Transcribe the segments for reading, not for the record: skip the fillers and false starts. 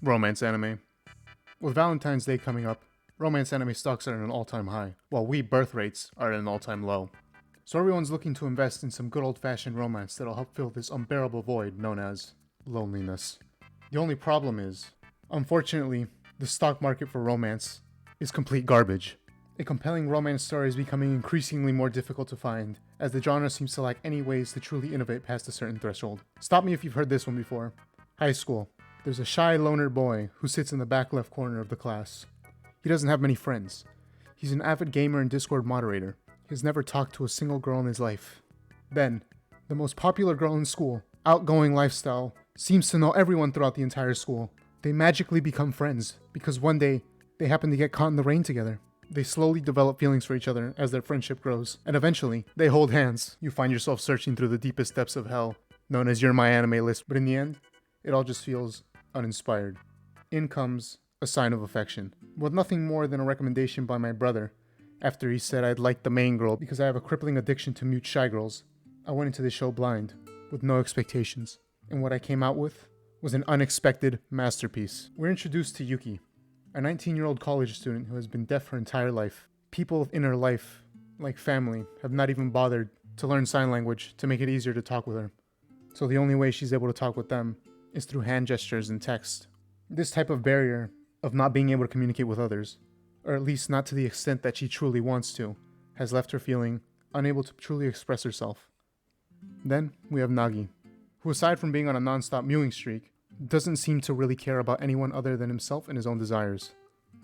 Romance anime. With Valentine's Day coming up, romance anime stocks are at an all-time high, while birth rates are at an all-time low. So everyone's looking to invest in some good old-fashioned romance that'll help fill this unbearable void known as loneliness. The only problem is, unfortunately, the stock market for romance is complete garbage. A compelling romance story is becoming increasingly more difficult to find, as the genre seems to lack any ways to truly innovate past a certain threshold. Stop me if you've heard this one before. High school. There's a shy loner boy who sits in the back left corner of the class. He doesn't have many friends. He's an avid gamer and Discord moderator. He has never talked to a single girl in his life. Then, the most popular girl in school, outgoing lifestyle, seems to know everyone throughout the entire school. They magically become friends because one day they happen to get caught in the rain together. They slowly develop feelings for each other as their friendship grows, and eventually, they hold hands. You find yourself searching through the deepest depths of hell, known as your My Anime list, but in the end, it all just feels uninspired. In comes A Sign of Affection, with nothing more than a recommendation by my brother, after he said I'd like the main girl because I have a crippling addiction to mute shy girls. I went into the show blind, with no expectations, and what I came out with was an unexpected masterpiece. We're introduced to Yuki, a 19-year-old college student who has been deaf her entire life. People in her life, like family, have not even bothered to learn sign language to make it easier to talk with her. So the only way she's able to talk with them is through hand gestures and text. This type of barrier of not being able to communicate with others, or at least not to the extent that she truly wants to, has left her feeling unable to truly express herself. Then we have Nagi, who aside from being on a non-stop mewing streak, doesn't seem to really care about anyone other than himself and his own desires.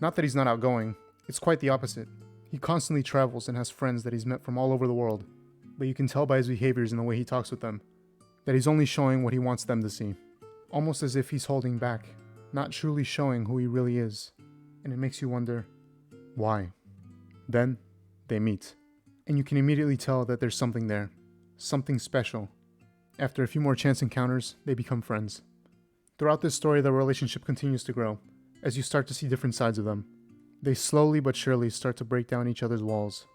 Not that he's not outgoing, it's quite the opposite. He constantly travels and has friends that he's met from all over the world, but you can tell by his behaviors and the way he talks with them, that he's only showing what he wants them to see. Almost as if he's holding back, not truly showing who he really is, and it makes you wonder, why? Then, they meet, and you can immediately tell that there's something there, something special. After a few more chance encounters, they become friends. Throughout this story, their relationship continues to grow, as you start to see different sides of them. They slowly but surely start to break down each other's walls.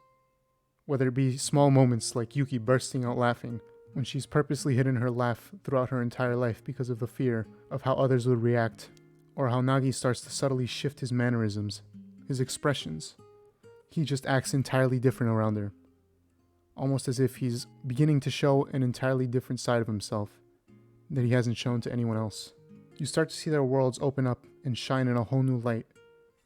Whether it be small moments like Yuki bursting out laughing, when she's purposely hidden her laugh throughout her entire life because of the fear of how others would react, or how Nagi starts to subtly shift his mannerisms, his expressions. He just acts entirely different around her, almost as if he's beginning to show an entirely different side of himself that he hasn't shown to anyone else. You start to see their worlds open up and shine in a whole new light,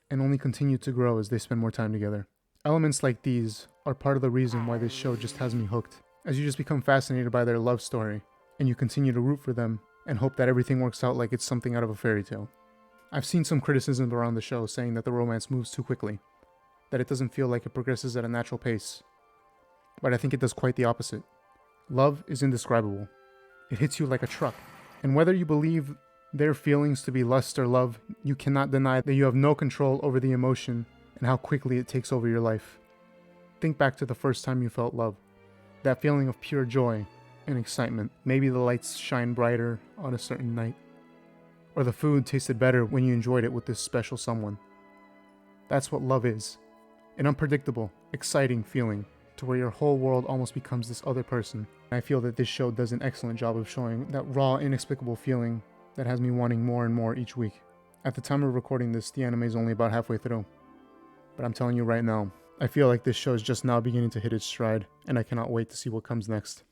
and only continue to grow as they spend more time together. Elements like these are part of the reason why this show just has me hooked, as you just become fascinated by their love story, and you continue to root for them and hope that everything works out like it's something out of a fairy tale. I've seen some criticism around the show saying that the romance moves too quickly, that it doesn't feel like it progresses at a natural pace, but I think it does quite the opposite. Love is indescribable. It hits you like a truck, and whether you believe their feelings to be lust or love, you cannot deny that you have no control over the emotion and how quickly it takes over your life. Think back to the first time you felt love. That feeling of pure joy and excitement. Maybe the lights shine brighter on a certain night, or the food tasted better when you enjoyed it with this special someone. That's what love is. An unpredictable, exciting feeling to where your whole world almost becomes this other person. I feel that this show does an excellent job of showing that raw, inexplicable feeling that has me wanting more and more each week. At the time of recording this, the anime is only about halfway through. But I'm telling you right now, I feel like this show is just now beginning to hit its stride, and I cannot wait to see what comes next.